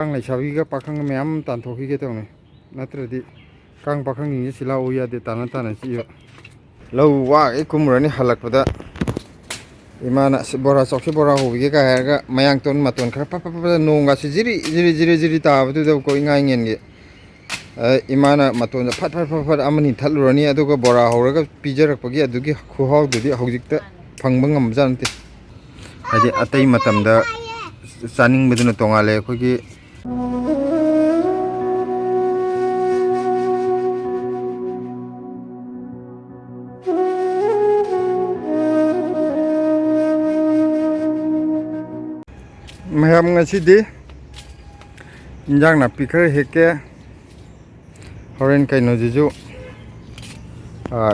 Kang lai sabiga pakang mayam tanthoki ke tawne natradi kang pakang ni sila uya de tana si lo wa e kumrani halakpada imana bora sokse bora hobi ka ga mayang ton maton khara pa nonga si jiri ta bu da ko inga ngen ge imana maton phat amani thalurani aduga bora horaga pijarak pagi adugi khuhaw dudi hojikta phangba ngam jante hadi atai matamda saning beduna tongale khogi mayam ngasidi injang napi khare heke horen kaino jiju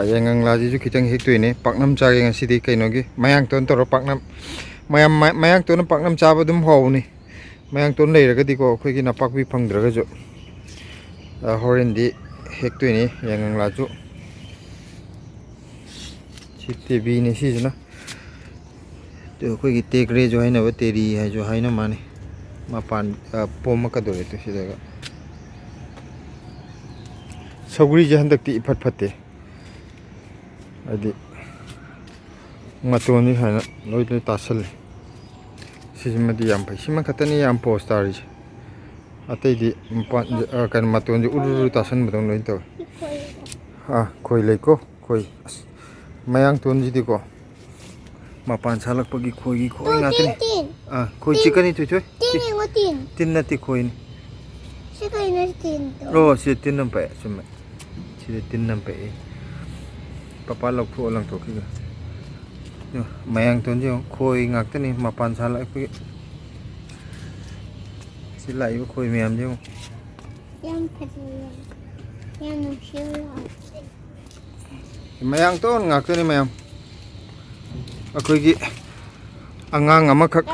yangang la jiju kitang hek tuine paknam chage ngasidi kaino gi mayang ton toro paknam mayang ton paknam chaba dum howni mayang ton leiraga diko khoi gi napak bi phangdraga jo horen di hek tuine yangang la ju chitte bi ni si juna to khoi gi tekre jo haina ba teri hai jo haina mane mapan poma ka dore to sidaga sogri je handak ti phat phate adi matoni haina loi tasal sijimadi yam pai sima khatani yam postar ji atai di kan maton ji uru tasan badong loi to khoi leko khoi mayang ton ji di ko mapan salak pagi khoi ngatni khoi chikani tu choi tin na ti khoi ni sikai na tin to si tin nam pa sum si tin nam pa papa lok thu lang to ki mayang ton ji khoi ngaktani mapan salak pagi si lai khoi myam ji yam phati yam nungsi mayang ton ngaktani mayam akhoi angang amakhak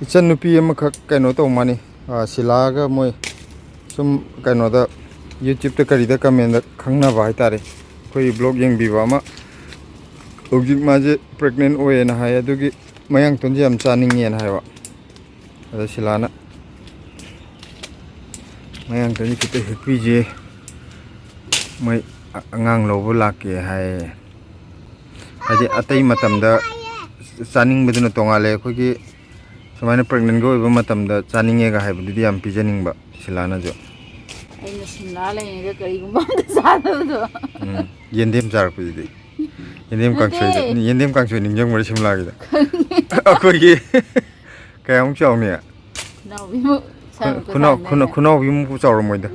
ichan nupi amakhak kaino to mani silaga moi sum kaino da YouTube ta kari da comment da khangna ba hai tare khoi blog yeng bi ba ma objik ma je pregnant oye na hai adugi mayang ton jam chaning yen hai wa ada silana mayang ton kita happy je mai angang lo bulak ke hai hadi atai matamda chaning beduna tongale khogi samaina pregnant go iba matamda chaning ega hai budi yam pijaning ba silana jo aina simla lai ne kari gumba da sadu do yendem jar pudi yendem kangsoi ningjang mari simla gi da akhoi kayang chaw ne naw bi mu kunaw bi mu chaw ro moi da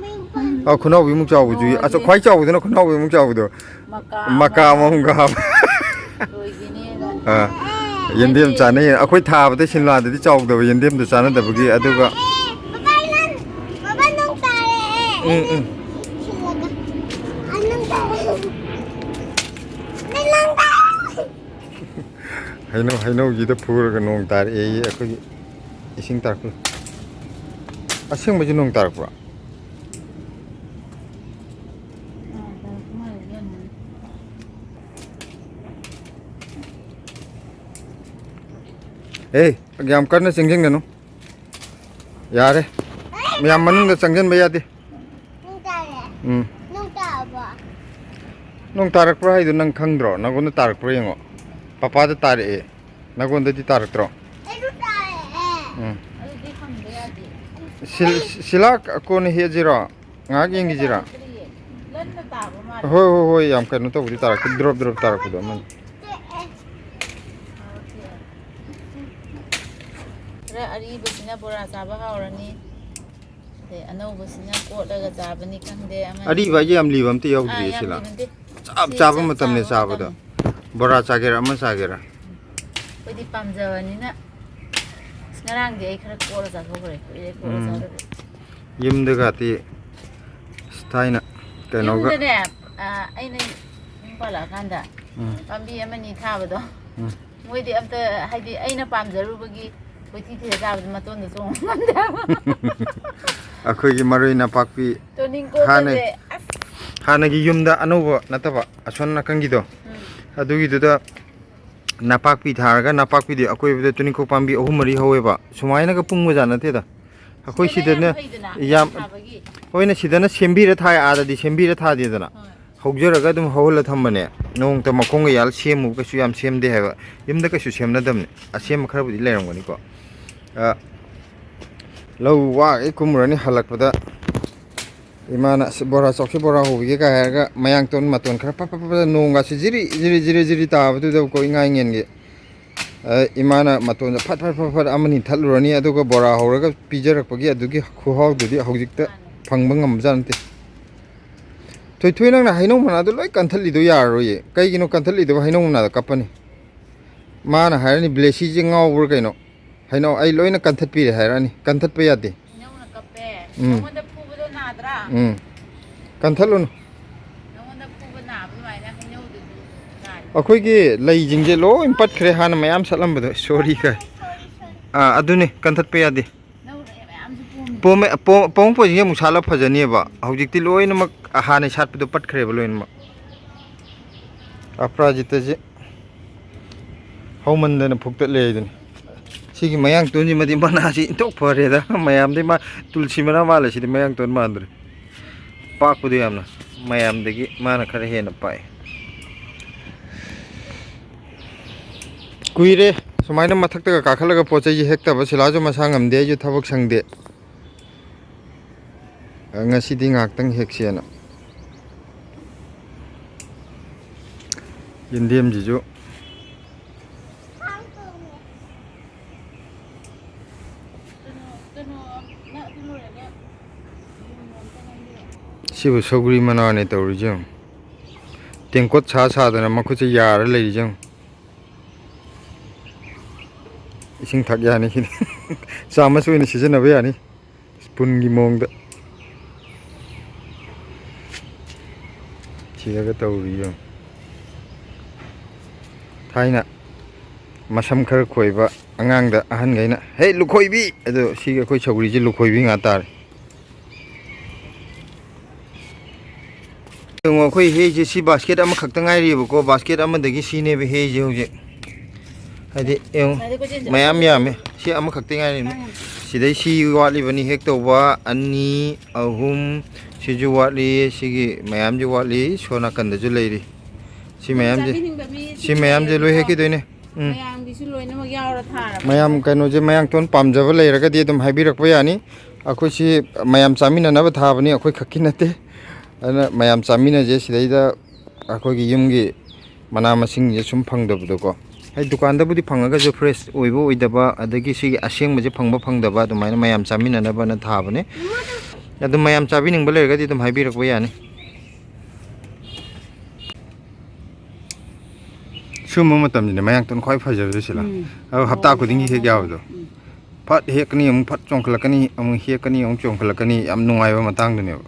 kunaw bi mu chaw ju aso khwai chaw du na kunaw bi mu chaw du maka mong ga yendem chane akhoi tha ba sinla da chaw da yendem da chana da bagi aduga baba nong tare haino gi da phur ga nong tar akhoi ising tar ku asing ba ji nong tar ku yam karna singjing gano yare yam manung da sangjan ba yade nong tarak pra hai du nang khangdro nagon da tarak pra yengo papa da tare nagon da di tarak tro sila ko ni he jira nga geng jira ho yam karna to budi tarak drop tarak do man ari basina bora chaba haurani de anau basina kotlaga chabani khangde ari ba yam libam te yaudri sila chaba matam ne chaba da bora chagera ama chagera kodi pamjawani na ngarang de ai khara kora cha khore kora cha yim de gati staina kaino ga ai nei pala kanda pambi amani thabado moi de amta haidi aina pamjaru bagi koi ti the ja maton da song akhoi gi maroi na pakpi hana gi yumda anuba nataba ason na kangi do adugi duda ꯅꯄꯥꯛꯄꯤ ꯊꯥꯔꯒ ꯅꯄꯥꯛꯄꯤꯗꯤ ꯑꯀꯣꯏꯕꯗ ꯇꯨꯅꯤꯡꯈꯣꯛ ꯄꯥꯝꯕꯤ 3-4 ꯍꯧꯋꯦꯕ ꯁꯨꯃꯥꯏꯅꯒ ꯄꯨꯡꯕꯖꯥꯠ ꯅꯠꯇꯦꯗ ꯑꯩꯈꯣꯏ ꯁꯤꯗꯅ ꯌꯥꯝ ꯍꯣꯏꯅ ꯁꯤꯗꯅ ꯁꯦꯝꯕꯤꯔ ꯊꯥꯏ ꯑꯥꯗꯗꯤ ꯁꯦꯝꯕꯤꯔ ꯊꯥꯗꯦꯗꯅ ꯍꯧꯖꯔꯒ ꯑꯗꯨꯝ ꯍꯧꯍꯜꯂ ꯊꯝꯕꯅꯦ ꯅꯣꯡꯇ ꯃꯈꯣꯡꯒ ꯌꯥꯜ ꯁꯦꯝꯃꯨ ꯀꯩꯁꯨ ꯌꯥꯝ ꯁꯦꯝꯗꯦ ꯍꯥꯏꯕ ꯌꯨꯝꯗ ꯀꯩꯁꯨ ꯁꯦꯝꯅꯗꯕꯅꯤ ꯑꯁꯦꯝꯕ ꯈꯔꯕꯨꯗꯤ ꯂꯩꯔꯝꯒꯅꯤꯀꯣ ꯂꯧ ꯋꯥꯒꯩ ꯀꯨꯝꯃꯨꯔꯅꯤ ꯍꯜꯂꯛꯄꯗ ꯏꯃꯥꯅ ꯕꯣꯔꯥ ꯆꯧꯁꯤ ꯕꯣꯔꯥ ꯍꯧꯕꯤꯒꯦ ꯀꯥꯏ ꯍꯥꯏꯔꯒ ꯃꯌꯥꯡꯇꯣꯟ ꯃꯇꯣꯟ ꯈꯔ ꯐꯠ ꯅꯣꯡꯒꯁꯤ ꯖꯤꯔꯤ ꯖꯤꯔꯤ ꯖꯤꯔꯤ ꯖꯤꯔꯤ ꯇꯥꯕꯗꯨꯗꯀꯣ ꯏꯉꯥꯏꯉꯦꯟꯒꯤ ꯏꯃꯥꯅ ꯃꯇꯣꯟꯗ ꯐꯠ ꯑꯃꯅꯤ ꯊꯠꯂꯨꯔꯅꯤ ꯑꯗꯨꯒ ꯕꯣꯔꯥ ꯍꯧꯔꯒ ꯄꯤꯖꯔꯛꯄꯒꯤ ꯑꯗꯨꯒꯤ ꯈꯨꯍꯥꯎꯗꯨꯗꯤ ꯍꯧꯖꯤꯛꯇ ꯐꯪꯕ ꯉꯝꯕꯖꯥꯠ ꯅꯠꯇꯦ ꯊꯣꯏꯊꯣꯏ ꯅꯪꯅ ꯍꯩꯅꯧ ꯃꯅꯥꯗꯣ ꯂꯣꯏ ꯀꯟꯊꯠꯂꯤꯗꯣ ꯌꯥꯔꯔꯣꯏꯌꯦ ꯀꯩꯒꯤꯅꯣ ꯀꯟꯊꯠꯂꯤꯗꯣ ꯍꯩꯅꯧ ꯃꯅꯥꯗ ꯀꯞꯄꯅꯤ ꯃꯥꯅ ꯍꯥꯏꯔꯅꯤ ꯕ꯭ꯂꯦꯁꯤꯁꯦ ꯉꯥꯎꯕ꯭ꯔꯥ ꯀꯩꯅꯣ ꯍꯩꯅꯧ ꯑꯩ ꯂꯣꯏꯅ ꯀꯟꯊꯠꯄꯤꯔꯦ ꯍꯥꯏꯔꯛꯑꯅꯤ ꯀꯟꯊꯠꯄ ꯌꯥꯗꯦ ꯍꯩꯅꯧꯅ ꯀꯞꯄꯦ ꯅꯉꯣꯟꯗ ꯐꯨꯕꯗꯣ ꯅꯥꯗ꯭ꯔꯥ ꯀꯟꯊꯠꯂꯨꯅꯨ ꯅꯉꯣꯟꯗ ꯐꯨꯕ ꯅꯥꯕ ꯑꯗꯨꯃꯥꯏꯅ ꯍꯩꯅꯧꯗꯨꯁꯨ ꯅꯥꯔꯤꯗꯨꯗꯤ ꯑꯩꯈꯣꯏꯒꯤ ꯂꯩꯁꯤꯡꯁꯦ ꯂꯣꯏ ꯄꯠꯈ꯭ꯔꯦ ꯍꯥꯟꯅ ꯃꯌꯥꯝ ꯁꯥꯠꯂꯝꯕꯗꯣ ꯁꯣꯔꯤ ꯀꯥꯏ ꯑꯗꯨꯅꯤ ꯀꯟꯊꯠꯄ ꯌꯥꯗꯦ ꯄꯣꯡꯄꯣꯏꯁꯤꯡꯁꯦ ꯑꯃꯨꯛ ꯁꯥꯠꯂ ꯐꯖꯅꯦꯕ ꯍꯧꯖꯤꯛꯇꯤ ꯂꯣꯏꯅꯃꯛ ꯍꯥꯟꯅ ꯁꯥꯠꯄꯗꯣ ꯄꯠꯈ꯭ꯔꯦꯕ ꯂꯣꯏꯅꯃꯛ ꯑꯄꯔꯥꯖꯤꯇꯁꯦ ꯍꯧꯃꯟꯗꯅ ꯐꯨꯛꯇꯠꯂꯦ ꯍꯥꯏꯗꯨꯅꯤ ꯁꯤꯒꯤ ꯃꯌꯥꯡꯇꯣꯟꯁꯤꯃꯗꯤ ꯃꯅꯥꯁꯤ ꯏꯟꯊꯣꯛ ꯐꯔꯦꯗ ꯃꯌꯥꯝꯗꯤ ꯃꯥ ꯇꯨꯜꯁꯤ ꯃꯅꯥ ꯃꯥꯜꯂꯦ ꯁꯤꯗꯤ ꯃꯌꯥꯡꯇꯣꯟ ꯃꯥꯟꯗ꯭ꯔꯦ ꯄꯥꯛꯄꯗꯣ ꯌꯥꯝꯅ ꯃꯌꯥꯝꯗꯒꯤ ꯃꯥꯅ ꯈꯔ ꯍꯦꯟꯅ ꯄꯥꯛꯑꯦ ꯀꯨꯏꯔꯦ ꯁꯨꯃꯥꯏꯅ ꯃꯊꯛꯇꯒ ꯀꯥꯈꯠꯂꯒ ꯄꯣꯠ ꯆꯩꯁꯦ ꯍꯦꯛꯇꯕ ꯁꯤꯂꯥꯁꯨ ꯃꯁꯥ ꯉꯝꯗꯦ ꯑꯩꯁꯨ ꯊꯕꯛ ꯁꯪꯗꯦ ꯉꯁꯤꯗꯤ ꯉꯥꯛꯇꯪ ꯍꯦꯛꯁꯦꯅ ꯌꯦꯟꯗꯦꯝꯁꯤꯁꯨ ꯁꯤꯕꯨ ꯁꯧꯒ꯭ꯔꯤ ꯃꯅꯥꯅꯦ ꯇꯧꯔꯤꯁꯦ ꯇꯦꯡꯀꯣꯠ ꯁꯥꯗꯅ ꯃꯈꯨꯠꯁꯦ ꯌꯥꯔ ꯂꯩꯔꯤꯁꯦ ꯏꯁꯤꯡ ꯊꯛ ꯌꯥꯅꯤ ꯁꯤꯗꯤ ꯆꯥꯃꯁ ꯑꯣꯏꯅ ꯁꯤꯖꯤꯟꯅꯕ ꯌꯥꯅꯤ ꯁ꯭ꯄꯨꯟꯒꯤ ꯃꯑꯣꯡꯗ ꯁꯤꯔꯒ ꯇꯧꯔꯤꯌꯦ ꯊꯥꯏꯅ ꯃꯁꯝ ꯈꯔ ꯈꯣꯏꯕ ꯑꯉꯥꯡꯗ ꯑꯍꯟꯈꯩꯅ ꯍꯦ ꯂꯨꯈꯣꯏꯕꯤ ꯑꯗꯣ ꯁꯤꯒꯤ ꯑꯩꯈꯣꯏ ꯁꯧꯒ꯭ꯔꯤꯁꯦ ꯂꯨꯈꯣꯏꯕꯤ ꯉꯥꯛ ꯇꯥꯔꯦ ꯌꯦꯡꯉꯣ ꯑꯩꯈꯣꯏ ꯍꯩꯁꯦ ꯁꯤ ꯕꯥꯁꯀꯦꯠ ꯑꯃꯈꯛꯇ ꯉꯥꯏꯔꯤꯕꯀꯣ ꯕꯥꯁꯀꯦꯠ ꯑꯃꯗꯒꯤ ꯁꯤꯅꯦꯕ ꯍꯩꯁꯦ ꯍꯧꯖꯤꯛ ꯍꯥꯏꯗꯤ ꯌꯦꯡꯉꯣ ꯃꯌꯥꯝ ꯌꯥꯝꯃꯦ ꯁꯤ ꯑꯃꯈꯛꯇ ꯉꯥꯏꯔꯤꯕꯅꯤ ꯁꯤꯗꯩ ꯁꯤ ꯋꯥꯠꯂꯤꯕꯅꯤ ꯍꯦꯛ ꯇꯧꯕ 2 3 ꯁꯤꯁꯨ ꯋꯥꯠꯂꯤ ꯁꯤꯒꯤ ꯃꯌꯥꯝꯁꯦ ꯋꯥꯠꯂꯤ ꯁꯣ ꯅꯥꯀꯟꯗꯁꯨ ꯂꯩꯔꯤ ꯁꯤ ꯃꯌꯥꯝꯁꯦ ꯂꯣꯏ ꯍꯦꯛꯈꯤꯗꯣꯏꯅꯦ ꯃꯌꯥꯝꯒꯤꯁꯨ ꯂꯣꯏꯅꯃꯛ ꯌꯥꯎꯔ ꯊꯥꯔꯕ ꯃꯌꯥꯝ ꯀꯩꯅꯣꯁꯦ ꯃꯌꯥꯡꯇꯣꯟ ꯄꯥꯝꯖꯕ ꯂꯩꯔꯒꯗꯤ ꯑꯗꯨꯝ ꯍꯥꯏꯕꯤꯔꯛꯄ ꯌꯥꯅꯤ ꯑꯩꯈꯣꯏꯁꯤ ꯃꯌꯥꯝ ꯆꯥꯃꯤꯟꯅꯅꯕ ꯊꯥꯕꯅꯤ ꯑꯩꯈꯣꯏ ꯈꯛꯀꯤ ꯅꯠꯇꯦ ꯑꯗꯨꯅ ꯃꯌꯥꯝ ꯆꯥꯃꯤꯟꯅꯁꯦ ꯁꯤꯗꯩꯗ ꯑꯩꯈꯣꯏꯒꯤ ꯌꯨꯝꯒꯤ ꯃꯅꯥ ꯃꯁꯤꯡꯁꯦ ꯁꯨꯝ ꯐꯪꯗꯕꯗꯣꯀꯣ ꯍꯥꯏꯗꯤ ꯗꯨꯀꯥꯟꯗꯕꯨꯗꯤ ꯐꯪꯉꯒꯁꯨ ꯐ꯭ꯔꯦꯁ ꯑꯣꯏꯕ ꯑꯣꯏꯗꯕ ꯑꯗꯒꯤ ꯁꯤꯒꯤ ꯑꯁꯦꯡꯕꯁꯦ ꯐꯪꯗꯕ ꯑꯗꯨꯃꯥꯏꯅ ꯃꯌꯥꯝ ꯆꯥꯃꯤꯟꯅꯅꯕꯅ ꯊꯥꯕꯅꯦ ꯑꯗꯨꯝ ꯃꯌꯥꯝ ꯆꯥꯕꯤꯅꯤꯡꯕ ꯂꯩꯔꯒꯗꯤ ꯑꯗꯨꯝ ꯍꯥꯏꯕꯤꯔꯛꯄ ꯌꯥꯅꯤ ꯁꯨꯝꯕ ꯃꯇꯝꯁꯤꯅꯦ ꯃꯌꯥꯡꯇꯣꯟ ꯈ꯭ꯋꯥꯏ ꯐꯖꯕꯗ ꯁꯤꯂ ꯍꯞꯇꯥ ꯈꯨꯗꯤꯡꯒꯤ ꯍꯦꯛ ꯌꯥꯕꯗꯣ ꯐꯠ ꯍꯦꯛꯀꯅꯤ ꯑꯃꯨꯛ ꯐꯠ ꯆꯣꯡꯈꯠꯂꯛꯀꯅꯤ ꯑꯃꯨꯛ ꯍꯦꯛꯀꯅꯤ ꯑꯃꯨꯛ ꯆꯣꯡꯈꯠꯂꯛꯀꯅꯤ ꯌꯥꯝ ꯅꯨꯡꯉꯥꯏꯕ ꯃꯇꯥꯡꯗꯨꯅꯦꯕ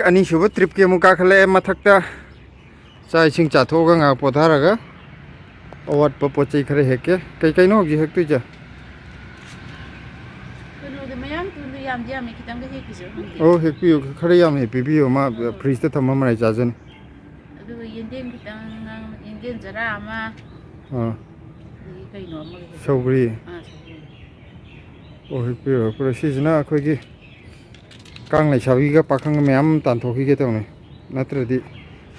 ꯑꯅꯤꯁꯨꯕ ꯇ꯭ꯔꯤꯞꯀꯤ ꯑꯃꯨꯛ ꯀꯥꯈꯠꯂꯛꯑꯦ ꯃꯊꯛꯇ ꯆꯥꯛ ꯏꯁꯤꯡ ꯆꯥꯊꯣꯛꯑꯒ ꯉꯥꯏꯍꯥꯛ ꯄꯣꯊꯥꯔꯒ ꯑꯋꯥꯠꯄ ꯄꯣꯠ ꯆꯩ ꯈꯔ ꯍꯦꯛꯀꯦ ꯀꯩꯀꯩꯅꯣ ꯍꯧꯖꯤꯛ ꯍꯦꯛꯇꯣꯏꯁꯦ ꯃꯌꯥꯡꯇꯣꯟꯗꯣ ꯌꯥꯝꯗꯤ ꯌꯥꯝꯃꯦ ꯈꯤꯇꯪꯒ ꯍꯦꯛꯈꯤꯁꯤꯔ ꯈꯪꯗꯦ ꯑꯣ ꯍꯦꯛꯄꯤꯌꯨ ꯈꯔ ꯌꯥꯝꯅ ꯍꯦꯛꯄꯤꯌꯨ ꯃꯥ ꯐ꯭ꯔꯤꯖꯇ ꯊꯝꯃ ꯃꯔꯥꯏ ꯆꯥꯖꯅꯤ ꯑꯗꯨꯒ ꯌꯦꯟꯗꯦꯝ ꯈꯤꯇꯪ ꯌꯦꯟꯗꯦꯝ ꯆꯔꯥ ꯑꯃ ꯑꯗꯒꯤ ꯀꯩꯅꯣ ꯑꯃꯒ ꯁꯧꯒ꯭ꯔꯤ ꯁꯧꯒ꯭ꯔꯤ ꯑꯣ ꯍꯦꯛꯄꯤꯔꯣ ꯁꯤꯁꯤꯅ ꯑꯩꯈꯣꯏꯒꯤ ꯀꯥꯡ ꯂꯩꯁꯥꯕꯤꯒ ꯄꯥꯈꯪꯒ ꯃꯌꯥꯝ ꯇꯥꯟꯊꯣꯛꯈꯤꯒꯦ ꯇꯧꯅꯤ ꯅꯠꯇ꯭ꯔꯗꯤ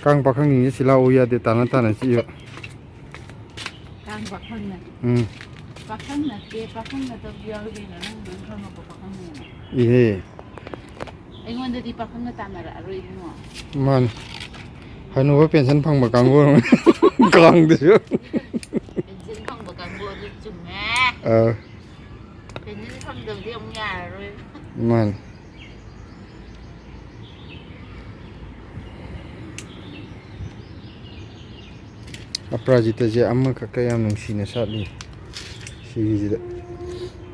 ꯀꯥꯡ ꯄꯥꯈꯪꯁꯤꯡꯁꯦ ꯁꯤꯜꯂꯥꯛꯎ ꯌꯥꯗꯦ ꯇꯥꯅ ꯆꯤꯛꯏꯕ ꯀꯥꯡ ꯄꯥꯈꯪꯅ ꯄꯥꯈꯪ ꯅꯠꯇꯦ ꯄꯥꯈꯪ ꯅꯠꯇꯕꯁꯨ ꯌꯥꯎꯏ ꯀꯩꯅꯣ ꯅꯪ ꯂꯣꯏ ꯈꯪꯉꯕꯣ ꯄꯥꯈꯪꯅꯦꯅ ꯏꯍꯦ ꯑꯩꯉꯣꯟꯗꯗꯤ ꯄꯥꯈꯪꯅ ꯇꯥꯟꯅꯔꯛꯑꯔꯣꯏ ꯏꯕꯨꯡꯉꯣ ꯃꯥꯅꯤ ꯍꯅꯨꯕ ꯄꯦꯟꯁꯟ ꯐꯪꯕ ꯀꯥꯡꯕꯨ ꯑꯣꯏꯔꯝꯒꯅꯤ ꯀꯥꯡꯗꯁꯨ ꯄꯦꯟꯁꯤꯟ ꯐꯪꯕ ꯀꯥꯡꯕꯨ ꯑꯗꯨ ꯆꯨꯝꯃꯦ ꯄꯦꯟꯁꯤꯟ ꯐꯪꯗꯕꯗꯤ ꯑꯃꯨꯛ ꯌꯥꯔꯔꯣꯏ ꯃꯥꯅꯤ ꯑꯄꯔꯥꯖꯤꯇꯁꯦ ꯑꯃꯈꯛꯀ ꯌꯥꯝ ꯅꯨꯡꯁꯤꯅ ꯁꯥꯠꯂꯤ ꯁꯤꯒꯤꯁꯤꯗ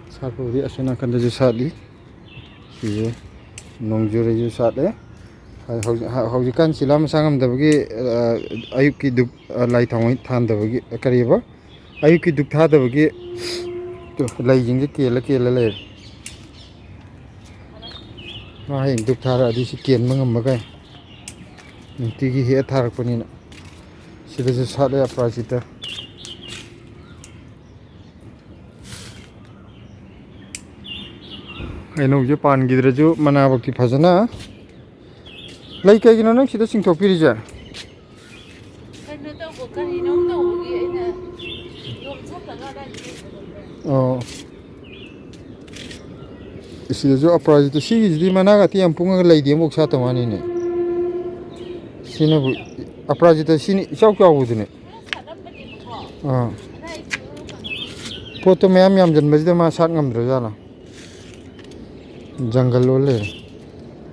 ꯁꯥꯠꯄꯕꯨꯗꯤ ꯑꯁꯣꯝ ꯅꯥꯀꯟꯗꯁꯨ ꯁꯥꯠꯂꯤ ꯁꯤꯁꯦ ꯅꯣꯡꯖꯨꯔꯩꯁꯨ ꯁꯥꯠꯂꯦ ꯍꯧꯖꯤꯛꯀꯥꯟ ꯆꯤꯂꯥ ꯃꯁꯥ ꯉꯝꯗꯕꯒꯤ ꯑꯌꯨꯛꯀꯤ ꯙꯨꯞ ꯂꯥꯏ ꯊꯥꯟꯗꯕꯒꯤ ꯀꯔꯤꯕ ꯑꯌꯨꯛꯀꯤ ꯙꯨꯞ ꯊꯥꯗꯕꯒꯤ ꯂꯩꯁꯤꯡꯁꯦ ꯀꯦꯜꯂ ꯂꯩꯔꯦ ꯃꯥ ꯍꯌꯦꯡ ꯗꯨꯛ ꯊꯥꯔꯛꯑꯗꯤ ꯁꯤ ꯀꯦꯟꯕ ꯉꯝꯕꯒꯥꯏ ꯅꯨꯡꯇꯤꯒꯤ ꯍꯦꯛꯑ ꯊꯥꯔꯛꯄꯅꯤꯅ ꯁꯤꯗꯁꯨ ꯁꯥꯠꯂꯦ ꯑꯄꯔꯥꯖꯤꯇꯥ ꯍꯩꯅꯧꯁꯦ ꯄꯥꯟꯈꯤꯗ꯭ꯔꯁꯨ ꯃꯅꯥꯕꯛꯇꯤ ꯐꯖꯅ ꯂꯩ. ꯀꯩꯒꯤꯅꯣ ꯅꯪ ꯁꯤꯗ ꯆꯤꯡꯊꯣꯛꯄꯤꯔꯤꯁꯦ? ꯀꯩꯅꯣ ꯇꯧꯕ ꯀꯔꯤꯅꯣꯝ ꯇꯧꯕꯒꯤ ꯑꯩꯅ ꯌꯣꯝꯁꯜꯂꯒ ꯑꯣ ꯁꯤꯗꯁꯨ ꯑꯄꯔꯥꯖꯤꯇꯥ ꯁꯤꯒꯤꯁꯤꯗꯤ ꯃꯅꯥꯒꯥꯇꯤ ꯌꯥꯝ ꯄꯨꯡꯉꯒ ꯂꯩꯗꯤ ꯑꯃꯐꯥꯎ ꯁꯥꯠꯇ ꯋꯥꯅꯤꯅꯦ. ꯁꯤꯅꯕꯨ ꯑꯄꯔꯥꯖꯤꯇꯥ ꯁꯤꯅ ꯏꯆꯥꯎ ꯆꯥꯎꯕꯗꯨꯅꯦ. ꯁꯥꯠꯂꯝꯕꯅꯦꯕꯀꯣ ꯑꯥ ꯑꯗ ꯑꯩꯁꯨ ꯀꯩꯅꯣ ꯇꯧꯕ ꯄꯣꯠꯇꯣ ꯃꯌꯥꯝ ꯌꯥꯝꯁꯤꯟꯕꯁꯤꯗ ꯃꯥ ꯁꯥꯠ ꯉꯝꯗ꯭ꯔꯖꯥꯠꯂꯥ. ꯖꯪꯒꯜ ꯑꯣꯜ ꯂꯩꯔꯦ.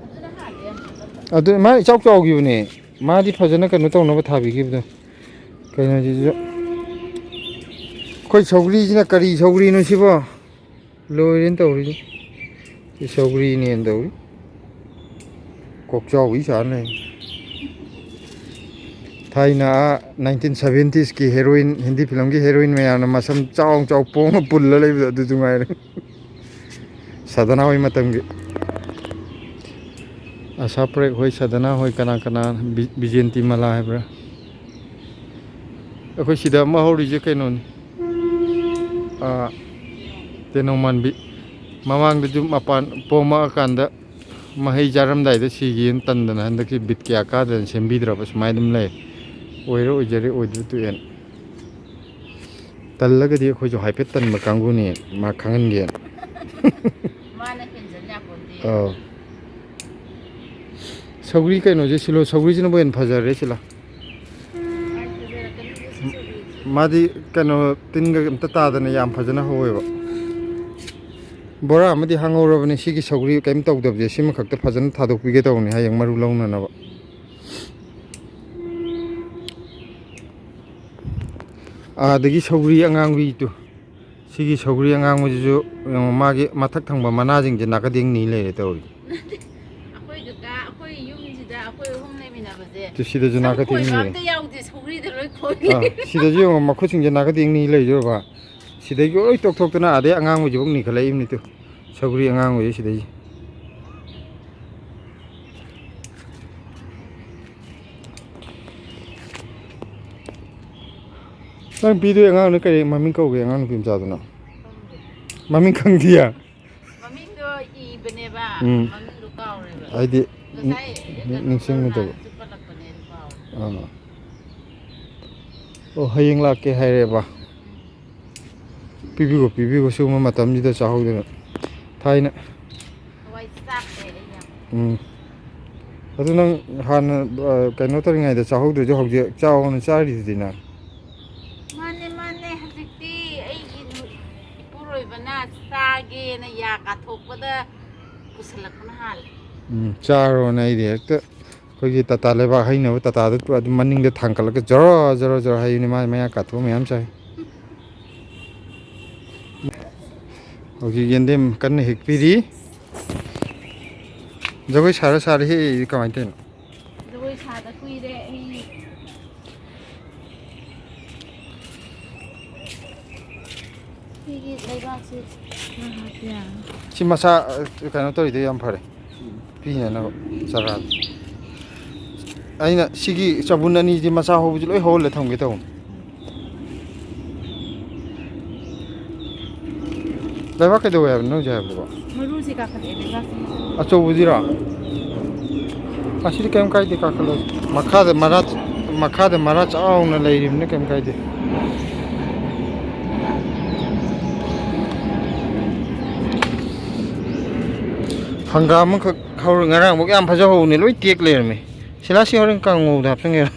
ꯑꯗꯨꯅ ꯍꯥꯟꯅ ꯌꯥꯝ ꯁꯥꯠꯂꯝꯕ. ꯑꯗꯨ ꯃꯥ ꯏꯆꯥꯎ ꯆꯥꯎꯈꯤꯕꯅꯦ. ꯃꯥꯗꯤ ꯐꯖꯅ ꯀꯩꯅꯣ ꯇꯧꯅꯕ ꯊꯥꯕꯤꯈꯤꯕꯗꯣ. ꯀꯩꯅꯣꯁꯤꯁꯨ ꯑꯩꯈꯣꯏ ꯁꯧꯒ꯭ꯔꯤꯁꯤꯅ ꯀꯔꯤ ꯁꯧꯒ꯭ꯔꯤꯅꯣ ꯁꯤꯕꯣ? ꯂꯣꯏꯔꯦꯅ ꯇꯧꯔꯤꯁꯦ. ꯁꯤ ꯁꯧꯒ꯭ꯔꯤꯅꯦꯅ ꯇꯧꯔꯤ. ꯀꯣꯛꯆꯥꯎꯕꯤ ꯁꯥ ꯂꯩ. ꯊꯥꯏꯅ 1970s ꯍꯦꯔꯣꯏꯟ ꯍꯤꯟꯗꯤ ꯐꯤꯂꯝꯒꯤ ꯍꯦꯔꯣꯏꯟ ꯃꯌꯥꯝꯅ ꯃꯁꯝ ꯆꯥꯎ ꯆꯥꯎ ꯄꯣꯡꯉ ꯄꯨꯜꯂ ꯂꯩꯕꯗꯣ ꯑꯗꯨꯁꯨ ꯉꯥꯏꯔꯦ. ꯁꯗꯅꯥ ꯍꯣꯏ ꯃꯇꯝꯒꯤ. ꯑꯁꯥ ꯄꯔꯦꯈ ꯍꯣꯏ, ꯁꯗꯅꯥ ꯍꯣꯏ, ꯀꯅꯥ ꯀꯅꯥ ꯕꯤꯖꯦꯟꯇꯤ ꯃꯂꯥ ꯍꯥꯏꯕ꯭ꯔꯥ. ꯑꯩꯈꯣꯏ ꯁꯤꯗ ꯑꯃ ꯍꯧꯔꯤꯁꯦ ꯀꯩꯅꯣꯅꯤ. ꯇꯦꯅꯧ ꯃꯥꯟꯕꯤ. ꯃꯃꯥꯡꯗꯁꯨ ꯃꯄꯥꯟ ꯄꯣꯝꯃꯛꯑꯀꯥꯟꯗ ꯃꯍꯩ ꯆꯥꯔꯝꯗꯥꯏꯗ ꯁꯤꯒꯦꯅ ꯇꯟꯗꯅ ꯍꯟꯗꯛꯀꯤ ꯕꯤꯠ ꯀꯌꯥ ꯀꯥꯗꯅ ꯁꯦꯝꯕꯤꯗ꯭ꯔꯕ ꯁꯨꯃꯥꯏꯅ ꯑꯗꯨꯝ ꯂꯩ. ꯑꯣꯏꯔ ꯑꯣꯏꯖꯔꯦ, ꯑꯣꯏꯗ꯭ꯔ ꯇꯣꯛꯑꯦꯅ. ꯇꯜꯂꯒꯗꯤ ꯑꯩꯈꯣꯏꯁꯨ ꯍꯥꯏꯐꯦꯠ ꯇꯟꯕ ꯀꯥꯡꯕꯨꯅꯤ ꯃꯥ ꯈꯪꯍꯟꯒꯦꯅ. ꯃꯥꯅ ꯍꯦꯟꯖꯟ ꯌꯥꯄꯣꯟꯇꯦ. ꯑꯧ ꯁꯧꯒ꯭ꯔꯤ ꯀꯩꯅꯣꯁꯦ ꯁꯤꯂꯣ ꯁꯧꯒ꯭ꯔꯤꯁꯤꯅꯕꯨ ꯍꯦꯟꯅ ꯐꯖꯔꯦ ꯁꯤꯂꯥ. ꯃꯥꯏ ꯐꯖꯔꯛꯀꯅꯤꯗ ꯁꯤ ꯁꯧꯒ꯭ꯔꯤꯁꯦ. ꯃꯥꯗꯤ ꯀꯩꯅꯣ ꯇꯤꯟꯒ ꯑꯝꯇ ꯇꯥꯗꯅ ꯌꯥꯝ ꯐꯖꯅ ꯍꯧꯋꯦꯕ. ꯕꯣꯔꯥ ꯑꯃꯗꯤ ꯍꯥꯡꯍꯧꯔꯕꯅꯤ ꯁꯤꯒꯤ ꯁꯧꯒ꯭ꯔꯤ ꯀꯩꯝ ꯇꯧꯗꯕꯁꯦ. ꯁꯤꯃ ꯈꯛꯇ ꯐꯖꯅ ꯊꯥꯗꯣꯛꯄꯤꯒꯦ ꯇꯧꯕꯅꯤ ꯍꯌꯦꯡ ꯃꯔꯨ ꯂꯧꯅꯅꯕ. ꯑꯗꯒꯤ ꯁꯧꯒ꯭ꯔꯤ ꯑꯉꯥꯡꯕꯤꯗꯨ. ꯁꯤꯒꯤ ꯁꯧꯒ꯭ꯔꯤ ꯑꯉꯥꯡꯕꯁꯤꯁꯨ ꯃꯥꯒꯤ ꯃꯊꯛ ꯊꯪꯕ ꯃꯅꯥꯁꯤꯡꯁꯦ ꯅꯥꯀꯗꯦꯡ ꯅꯤ ꯂꯩꯔꯦ ꯇꯧꯔꯤ. ꯑꯩꯈꯣꯏ ꯀꯀꯥ ꯑꯩꯈꯣꯏ ꯌꯨꯝꯁꯤꯗ ꯑꯩꯈꯣꯏ ꯑꯍꯨꯝ ꯂꯩꯃꯤꯟꯅꯕꯁꯦ ꯁꯤꯗꯁꯨ ꯁꯝ ꯅꯥꯀꯊꯦꯡ ꯈꯣꯏꯕ ꯅꯤꯔꯦ. ꯑꯝꯇ ꯌꯥꯎꯗꯦ. ꯁꯧꯒ꯭ꯔꯤꯗ ꯂꯣꯏ ꯈꯣꯏ. ꯁꯤꯗꯁꯨ ꯌꯦꯡꯉꯣ ꯃꯈꯨꯠꯁꯤꯡꯁꯦ ꯅꯥꯀꯗꯦꯡ ꯅꯤ ꯂꯩꯖꯔꯕ. ꯁꯤꯗꯒꯤ ꯂꯣꯏ ꯇꯣꯛꯊꯣꯛꯇꯅ ꯑꯗꯩ ꯑꯉꯥꯡꯕꯁꯤꯐꯥꯎ ꯅꯤꯈꯠꯂꯛꯏꯕꯅꯤꯇꯣ. ꯁꯧꯒ꯭ꯔꯤ ꯑꯉꯥꯡꯕꯁꯦ ꯁꯤꯗꯩꯁꯦ. ꯅꯪ ꯄꯤꯗꯣꯏ ꯑꯉꯥꯡꯗꯣ ꯀꯔꯤ ꯃꯃꯤꯡ ꯀꯧꯒꯦ ꯑꯉꯥꯡ ꯅꯨꯄꯤ ꯃꯆꯥꯗꯨꯅ? ꯈꯪꯗꯦ. ꯃꯃꯤꯡ ꯈꯪꯗꯤꯌꯦ? ꯃꯃꯤꯡꯗꯣ ꯏꯕꯅꯦꯕ ꯃꯃꯤꯡꯗꯣ ꯀꯥꯎꯔꯦꯕ. ꯑꯩꯗꯤ ꯉꯁꯥꯏ ꯀꯩꯅꯣ ꯅꯤꯡꯁꯤꯡꯒꯗꯕ. ꯀꯔꯨꯅꯥꯅꯁꯨ ꯄꯜꯂꯛꯄꯅꯦ ꯑꯗꯨ ꯀꯥꯎꯔꯦ. ꯑꯣ ꯍꯌꯦꯡ ꯂꯥꯛꯀꯦ ꯍꯥꯏꯔꯦꯕ. ꯄꯤꯕꯤꯈꯣ ꯄꯤꯕꯤꯈꯣ ꯁꯤꯒꯨꯝꯕ ꯃꯇꯝꯁꯤꯗ ꯆꯥꯍꯧꯗꯅ. ꯊꯥꯏꯅ ꯊꯋꯥꯏ ꯆꯥꯛꯈ꯭ꯔꯦ ꯑꯩ ꯌꯥꯝ. ꯑꯗꯨ ꯅꯪ ꯍꯥꯟꯅ ꯀꯩꯅꯣ ꯇꯧꯔꯤꯉꯩꯗ ꯆꯥꯍꯧꯗ꯭ꯔꯁꯨ ꯍꯧꯖꯤꯛ ꯆꯥꯎꯅ ꯆꯥꯔꯤꯗꯨꯗꯤ ꯅꯪ. ꯃꯥꯅꯦ ꯃꯥꯅꯦ ꯍꯧꯖꯤꯛꯇꯤ ꯑꯩꯒꯤ ꯏꯄꯨꯔꯣꯏꯕꯅ ꯆꯥꯒꯦꯅ ꯌꯥ ꯀꯥꯊꯣꯛꯄꯗ ꯄꯨꯁꯤꯜꯂꯛꯄꯅ ꯍꯥꯜꯂꯦ. ꯆꯥꯔꯣꯅ ꯑꯩꯗꯤ ꯍꯦꯛꯇ ꯑꯩꯈꯣꯏꯒꯤ ꯇꯥꯇꯥ ꯂꯩꯕꯥꯛ ꯍꯩꯅꯕ ꯇꯥꯇꯥꯗꯨ ꯑꯗꯨꯝ ꯃꯅꯤꯡꯗ ꯊꯥꯡꯀꯠꯂꯒ ꯖꯔꯣ ꯖꯔꯣ ꯖꯔꯣ ꯍꯩꯕꯅꯤ ꯃꯥ ꯃꯌꯥ ꯀꯥꯊꯣꯛꯑ ꯃꯌꯥꯝ ꯆꯥꯏ. ꯍꯧꯖꯤꯛ ꯌꯦꯟꯗꯦꯝ ꯀꯟꯅ ꯍꯦꯛꯄꯤꯔꯤ. ꯖꯒꯣꯏ ꯁꯥꯔ ꯁꯥꯔ ꯍꯦꯛꯏꯗꯤ ꯀꯃꯥꯏꯅ ꯇꯧꯔꯤꯅꯣ? ꯖꯒꯣꯏ ꯁꯥꯗ ꯀꯨꯏꯔꯦ ꯑꯩ. ꯁꯤꯒꯤ ꯂꯩꯕꯥꯛꯁꯤ ꯈꯔ ꯍꯥꯞꯄ ꯌꯥꯔꯅꯤ. ꯁꯤ ꯃꯆꯥ ꯀꯩꯅꯣ ꯇꯧꯔꯤꯗꯣ ꯌꯥꯝ ꯐꯔꯦ. ꯄꯤꯅꯅꯕ ꯆꯔꯥꯗꯣ. ꯑꯩꯅ ꯁꯤꯒꯤ ꯆꯕꯨꯟ ꯑꯅꯤꯁꯤ ꯃꯆꯥ ꯍꯧꯕꯁꯤ ꯂꯣꯏ ꯍꯧꯍꯜꯂ ꯊꯝꯒꯦ ꯇꯧꯕꯅꯤ. ꯂꯩꯕꯥꯛ ꯀꯩꯗꯧꯋꯦ ꯍꯥꯏꯕꯅꯣ ꯅꯪ ꯍꯧꯖꯤꯛ ꯍꯥꯏꯕꯗꯨꯕꯣ? ꯃꯔꯨꯁꯤ ꯀꯥꯈꯠꯂꯛꯑꯦ ꯂꯩꯕꯥꯛꯁꯤ ꯃꯊꯛꯇ. ꯑꯆꯧꯕꯁꯤꯔꯣ? ꯑꯁꯤꯗꯤ ꯀꯩꯝ ꯀꯥꯏꯗꯦ ꯀꯥꯈꯠꯂꯁꯨ. ꯃꯈꯥꯗ ꯃꯔꯥ ꯆꯥꯎꯅ ꯂꯩꯔꯤꯕꯅꯤꯅ ꯀꯩꯝ ꯀꯥꯏꯗꯦ. ꯍꯪꯒꯥꯝ ꯑꯃꯈꯛ ꯍꯧꯔ ꯉꯔꯥꯡꯃꯨꯛ ꯌꯥꯝ ꯐꯖꯍꯧꯕꯅꯦ ꯂꯣꯏ ꯇꯦꯛ ꯂꯩꯔꯝꯃꯦ. ꯁꯤꯂꯥ ꯁꯤ ꯍꯣꯔꯦꯟ ꯀꯥꯡꯉꯧꯗ ꯍꯥꯞꯆꯤꯟꯒꯦꯔꯥ?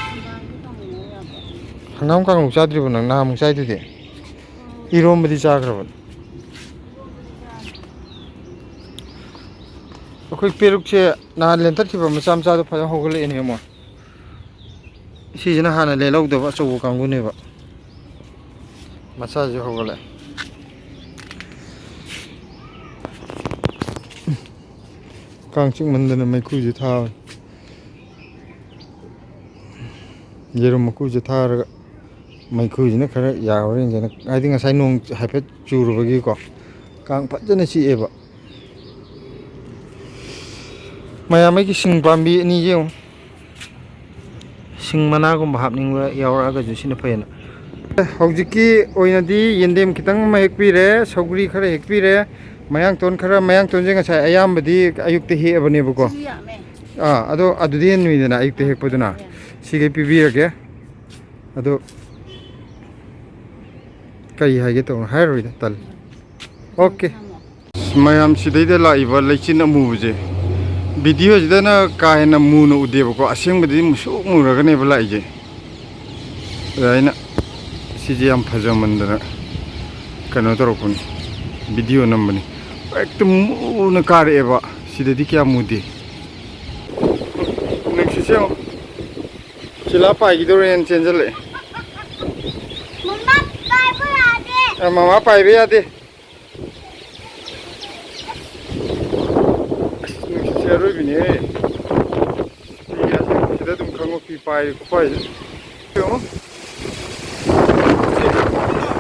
ꯍꯪꯒꯥꯝꯗꯤ ꯀꯥꯡꯍꯧ ꯉꯧ ꯌꯥꯕ꯭ꯔꯣ? ꯍꯪꯒꯥꯝ ꯀꯥꯡꯍꯧ ꯆꯥꯗ꯭ꯔꯤꯕꯣ ꯅꯪ ꯅꯍꯥꯟꯃꯨꯛ ꯆꯥꯏꯗꯨꯗꯤ? ꯏꯔꯣꯝꯕꯗꯤ ꯆꯥꯈ꯭ꯔꯕꯅꯤ. ꯏꯔꯣꯝꯕꯗꯤ ꯆꯥꯗ꯭ꯔꯤ. ꯑꯩꯈꯣꯏ ꯄꯦꯔꯨꯛꯁꯦ ꯅꯍꯥꯟ ꯂꯦꯟꯊꯠꯈꯤꯕ ꯃꯆꯥ ꯃꯆꯥꯗꯣ ꯐꯖꯅ ꯍꯧꯒꯠꯂꯛꯑꯦꯅꯦ ꯑꯃꯨꯛ. ꯁꯤꯁꯤꯅ ꯍꯥꯟꯅ ꯂꯦꯜꯍꯧꯗꯕ ꯑꯆꯧꯕ ꯀꯥꯡꯕꯨꯅꯦꯕ. ꯃꯆꯥꯁꯤꯁꯨ ꯍꯧꯒꯠꯂꯛꯑꯦ. ꯀꯥꯡ ꯆꯤꯛꯃꯟꯗꯅ ꯃꯩꯈꯨꯁꯦ ꯊꯥꯕꯅꯤ. ꯌꯦꯔꯨꯝ ꯃꯀꯨꯁꯦ ꯊꯥꯔꯒ ꯃꯩꯈꯨꯁꯤꯅ ꯈꯔ ꯌꯥꯕ꯭ꯔꯥ ꯌꯦꯡꯁꯤꯅ. ꯍꯥꯏꯗꯤ ꯉꯁꯥꯏ ꯅꯣꯡ ꯍꯥꯏꯐꯦꯠ ꯆꯨꯔꯨꯕꯒꯤꯀꯣ ꯀꯥꯡ ꯐꯖꯅ ꯆꯤꯛꯑꯦꯕ. ꯃꯌꯥꯝꯒꯤ ꯁꯤꯡ ꯄꯥꯝꯕꯤ ꯑꯅꯤ ꯌꯦꯡꯉꯨ ꯁꯤꯡ ꯃꯅꯥꯒꯨꯝꯕ ꯍꯥꯞꯅꯤꯡꯕ ꯌꯥꯎꯔꯛꯑꯒꯁꯨ ꯁꯤꯅ ꯐꯩꯌꯦꯅ ꯍꯧꯖꯤꯛꯀꯤ ꯑꯣꯏꯅꯗꯤ ꯌꯦꯟꯗꯦꯝ ꯈꯤꯇꯪ ꯑꯃ ꯍꯦꯛꯄꯤꯔꯦ ꯁꯧꯒ꯭ꯔꯤ ꯈꯔ ꯍꯦꯛꯄꯤꯔꯦ ꯃꯌꯥꯡꯇꯣꯟ ꯈꯔ ꯃꯌꯥꯡꯇꯣꯟꯁꯦ ꯉꯁꯥꯏ ꯑꯌꯥꯝꯕꯗꯤ ꯑꯌꯨꯛꯇ ꯍꯦꯛꯑꯕꯅꯦꯕꯀꯣ ꯑꯗꯣ ꯑꯗꯨꯗꯤ ꯍꯦꯟꯅꯨꯏꯗꯅ ꯑꯌꯨꯛꯇ ꯍꯦꯛꯄꯗꯨꯅ ꯁꯤꯈꯩ ꯄꯤꯕꯤꯔꯒꯦ ꯑꯗꯣ ꯀꯔꯤ ꯍꯥꯏꯒꯦ ꯇꯧꯅꯣ ꯍꯥꯏꯔꯔꯣꯏꯗ ꯇꯜꯂꯤ ꯑꯣꯀꯦ ꯃꯌꯥꯝ ꯁꯤꯗꯩꯗ ꯂꯥꯛꯏꯕ ꯂꯩꯆꯤꯟ ꯑꯃꯨꯕꯁꯦ ꯚꯤꯗꯤꯑꯣꯁꯤꯗꯅ ꯀꯥ ꯍꯦꯟꯅ ꯃꯨꯅ ꯎꯗꯦꯕꯀꯣ ꯑꯁꯦꯡꯕꯗꯤ ꯃꯨꯁꯨꯛ ꯃꯨꯔꯒꯅꯦꯕ ꯂꯥꯛꯏꯁꯦ ꯑꯗ ꯑꯩꯅ ꯁꯤꯁꯦ ꯌꯥꯝ ꯐꯖꯃꯟꯗꯅ ꯀꯩꯅꯣ ꯇꯧꯔꯛꯄꯅꯤ ꯚꯤꯗꯤꯑꯣ ꯅꯝꯕꯅꯤ ꯍꯦꯛꯇ ꯃꯨꯅ ꯀꯥꯔꯛꯑꯦꯕ ꯁꯤꯗꯗꯤ ꯀꯌꯥ ꯃꯨꯗꯦ ꯅꯨꯡꯁꯤꯠꯁꯦ ꯌꯦꯡꯉꯣ ꯆꯤꯂꯥ ꯄꯥꯏꯈꯤꯗꯧꯔꯦꯅ ꯆꯦꯟꯁꯤꯜꯂꯛꯑꯦ ꯃꯃꯥ ꯄꯥꯏꯕ ꯌꯥꯗꯦ ꯅꯨꯡꯁꯤꯠꯁꯦ ꯑꯔꯣꯏꯕꯤꯅꯦꯍꯦ ꯁꯤꯗ ꯑꯗꯨꯝ ꯈꯪꯉꯣ ꯐꯤ ꯄꯥꯏꯔꯤ ꯈꯨꯄꯥꯏꯁꯦ ꯌꯦꯡꯉꯣ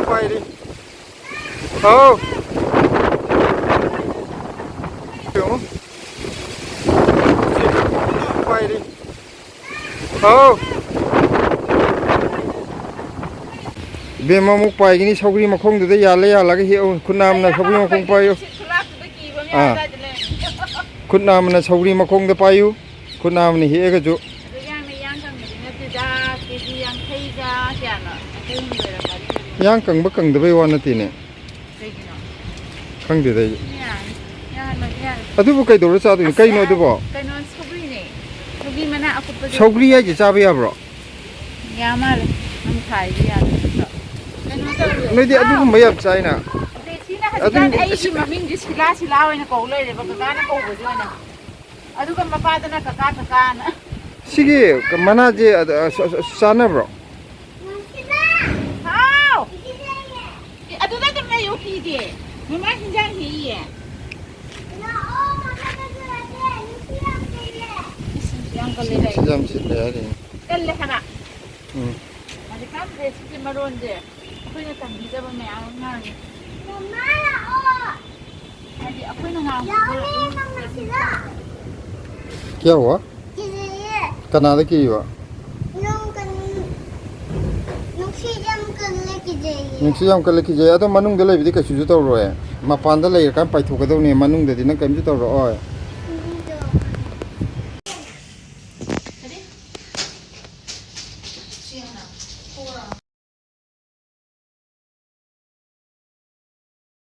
ꯄꯥꯏꯔꯤ ꯍꯥꯎ ꯌꯦꯡꯉꯣ ꯄꯥꯏꯔꯤ ꯍꯥꯎ ꯕꯦꯝꯃꯃꯨꯛ ꯄꯥꯏꯒꯅꯤ ꯁꯧꯒ꯭ꯔꯤ ꯃꯈꯣꯡꯗꯨꯗ ꯌꯥꯜꯂ ꯌꯥꯜꯂꯒ ꯍꯦꯛꯎ ꯈꯨꯠ ꯅꯥꯝꯅ ꯁꯧꯒ꯭ꯔꯤ ꯃꯈꯣꯡ ꯄꯥꯏꯌꯨ ꯈꯨꯠ ꯅꯥꯝꯃꯅ ꯁꯧꯒ꯭ꯔꯤ ꯃꯈꯣꯡꯗ ꯄꯥꯏꯌꯨ ꯈꯨꯠ ꯅꯥꯝꯃꯅ ꯍꯦꯛꯑꯒꯁꯨ ꯌꯥꯡ ꯀꯪꯕ ꯀꯪꯗꯕꯩ ꯋꯥ ꯅꯠꯇꯦꯅꯦ ꯈꯪꯗꯦꯗ ꯑꯩ ꯑꯗꯨꯕꯨ ꯀꯩꯗꯧꯔ ꯆꯥꯗꯣꯏꯅꯣ ꯀꯩꯅꯣ ꯑꯗꯨꯕꯣ ꯀꯩꯅꯣ ꯁꯧꯒ꯭ꯔꯤꯅꯦ ꯁꯧꯒ꯭ꯔꯤ ꯃꯅꯥ ꯑꯀꯨꯞꯄꯗꯣ ꯁꯧꯒ꯭ꯔꯤ ꯍꯥꯏꯁꯦ ꯆꯥꯕ ꯌꯥꯕ꯭ꯔꯣ ꯌꯥ ꯃꯥꯜꯂꯦ ꯅꯪ ꯊꯥꯏꯗꯤ ꯌꯥꯗꯦ ꯀꯩꯅꯣ ꯇꯧꯋꯦ ꯅꯣꯏꯗꯤ ꯑꯗꯨꯒꯨꯝꯕ ꯌꯥꯝ ꯆꯥꯏꯅ ꯁꯤꯅ ꯍꯧꯖꯤꯛꯀꯥꯟ ꯑꯩꯒꯤ ꯃꯃꯤꯡꯁꯦ ꯁꯤꯂꯥ ꯁꯤꯂꯥ ꯑꯣꯏꯅ ꯀꯧ ꯂꯩꯔꯦꯕ ꯀꯀꯥꯅ ꯀꯧꯕꯁꯦ ꯑꯣꯏꯅ ꯑꯗꯨꯒ ꯃꯄꯥꯗꯅ ꯀꯀꯥ ꯀꯀꯥꯅ ꯁꯤꯒꯤ ꯃꯅꯥꯁꯦ ꯆꯥꯅꯕ꯭ꯔꯣ ꯍꯥꯎ ꯑꯗꯨꯗ ꯑꯗꯨꯝ ꯂꯩꯌꯨ ꯀꯤꯗꯦ ꯃꯃꯥ ꯍꯤꯟꯖꯥꯡ ꯍꯦꯛꯏꯌꯦ ꯌꯥꯝ ꯁꯤꯠꯂꯦ ꯍꯥꯏꯔꯤꯅꯦ ꯀꯜꯂꯦ ꯍꯥꯏꯕ ꯍꯧꯖꯤꯛꯀꯥꯟ ꯁꯤꯒꯤ ꯃꯔꯣꯟꯁꯦ ꯑꯩꯈꯣꯏꯅ ꯇꯝꯕꯤꯗꯕ ꯃꯌꯥꯝ ꯑꯃ ꯉꯥꯡꯉꯦ ꯍꯥꯏꯗꯤ ꯑꯩꯈꯣꯏꯅ क्या हुआ कनाडा की हुआ ꯅꯨꯡꯁꯤ ꯌꯥꯝ ꯀꯜꯂꯦ ꯀꯤꯖꯩ ꯑꯗꯣ ꯃꯅꯨꯡꯗ ꯂꯩꯕꯗꯤ ꯀꯩꯁꯨꯁꯨ ꯇꯧꯔꯣꯏ ꯃꯄꯥꯟꯗ ꯂꯩꯔꯀꯥꯟ ꯄꯥꯏꯊꯣꯛꯀꯗꯧꯅꯤ ꯃꯅꯨꯡꯗꯗꯤ ꯅꯪ ꯀꯔꯤꯝꯁꯨ ꯇꯧꯔꯛꯑꯣꯏ